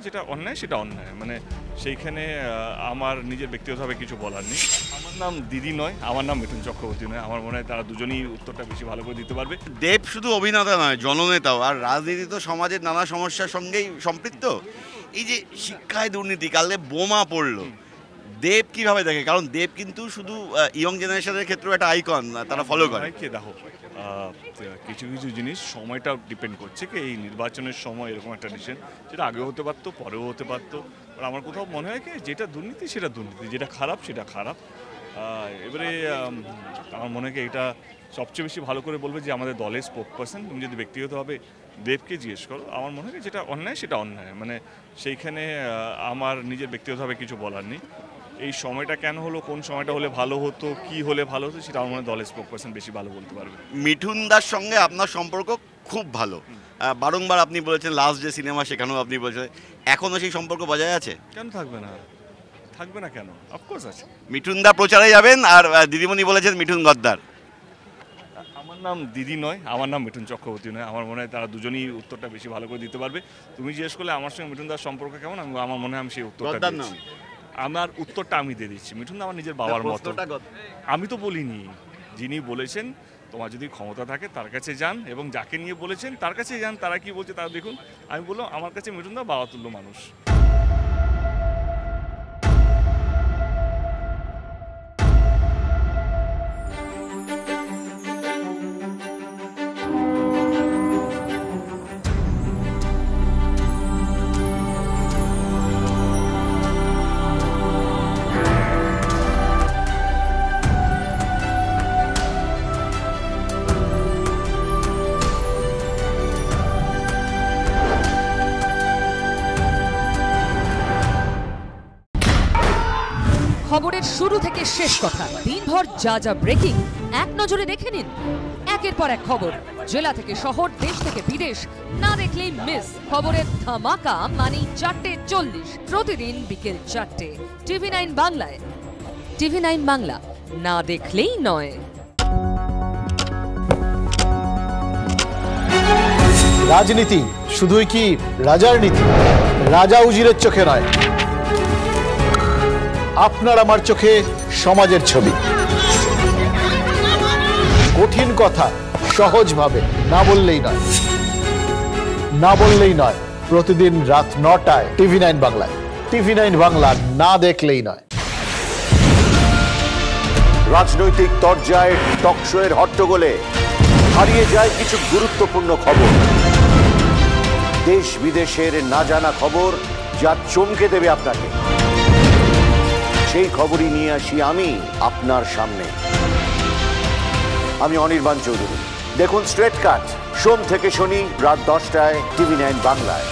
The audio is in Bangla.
যেটা অন্যায় সেটা অন্যায়, মানে সেইখানে আমার নিজের ব্যক্তিগতভাবে কিছু বলার নেই। আমার নাম দিদি নয়, আমার নাম মিঠুন চক্রবর্তী নয়। আমার মনে হয় তারা দুজনেই উত্তরটা বেশি ভালো করে দিতে পারবে। দেব শুধু অভিনেতা নয়, জননেতাও। আর রাজনীতি তো সমাজের নানা সমস্যার সঙ্গেই সম্পৃক্ত। এই যে শিক্ষায় দুর্নীতি, কালে বোমা পড়লো, দেব কিভাবে দেখে? কারণ দেব কিন্তু শুধু ইয়ং জেনারেশনের ক্ষেত্রেও একটা আইকন, তারা ফলো করে। কে দেখো, কিছু কিছু জিনিস সময়টা ডিপেন্ড করছে কি এই নির্বাচনের সময় এরকম একটা ডিসিশন, যেটা আগেও হতে পারতো, পরেও হতে পারতো। আর আমার কোথাও মনে হয় কি যেটা দুর্নীতি সেটা দুর্নীতি, যেটা খারাপ সেটা খারাপ। এবারে আমার মনে হয় এটা সবচেয়ে বেশি ভালো করে বলবে যে আমাদের দলের স্পোক পার্সন। তুমি যদি ব্যক্তিগতভাবে দেবকে জিজ্ঞেস করো, আমার মনে হয় যেটা অন্যায় সেটা অন্যায়, মানে সেইখানে আমার নিজের ব্যক্তিগতভাবে কিছু বলার নেই। এই সময়টা কেন হলো, কোন সময়টা হলে ভালো হতো, কি হলে ভালো হতো, সেটা আমার মনে হয় দলের স্পোক পার্সন বেশি ভালো বলতে পারবে। মিঠুন দার সঙ্গে আপনার সম্পর্ক খুব ভালো, বারংবার আপনি বলেছেন, লাস্ট যে সিনেমা সেখানেও আপনি বলেছেন। এখনও সেই সম্পর্ক বজায় আছে? কেন থাকবে না, থাকবে না কেন? অফকোর্স আছে। মিঠুন দা প্রচারে যাবেন, আর দিদিমণি বলেছেন মিঠুন গদ্দার। আমার নাম দিদি নয়, আমার নাম মিঠুন চক্রবর্তী নয়। আমার মনে হয় তারা দুজনেই উত্তরটা বেশি ভালো করে দিতে পারবে। তুমি জিজ্ঞেস করলে আমার সঙ্গে মিঠুন দার সম্পর্ক কেমন, আমার মনে হয় আমি সেই উত্তরটা দিচ্ছি। আমার উত্তরটা আমি দিয়ে দিচ্ছি। মিঠুন দা আমার নিজের বাবার মতো। আমি তো বলিনি, যিনি বলেছেন তোমার যদি ক্ষমতা থাকে তার কাছে যান, এবং যাকে নিয়ে বলেছেন তার কাছে যান, তারা কি বলছে তারা দেখুন। আমি বললাম আমার কাছে মিঠুন দা বাবা তুল্য মানুষ। খবরের শুরু থেকে শেষ কথা, দিনভর যা যা ব্রেকিং এক নজরে দেখে নিন। একের পর এক খবর, জেলা থেকে শহর, দেশ থেকে বিদেশ, না দেখলেই মিস। খবরের ধামাকা মানে 4:40 প্রতিদিন বিকেল 4টে, TV9 বাংলায়। TV9 বাংলা, না দেখলেই নয়। রাজনীতি শুধুই কি রাজার নীতি? রাজা উজিরের চোখে নয়, আপনার আমার চোখে সমাজের ছবি। কঠিন কথা সহজভাবে না বললেই নয়, না বললেই নয়। প্রতিদিন রাত 9টায় TV9 বাংলায়। TV9 বাংলা, না দেখলেই নয়। রাজনৈতিক তরজায় টকশোয়ের হট্টগোলে হারিয়ে যায় কিছু গুরুত্বপূর্ণ খবর, দেশ বিদেশের না জানা খবর যা চমকে দেবে আপনাকে। সেই খবরই নিয়ে আসি আমি আপনার সামনে। আমি অনির্বাণ চৌধুরী। দেখুন স্ট্রেট কাট, সোম থেকে শনি রাত 10টায় TV9 বাংলায়।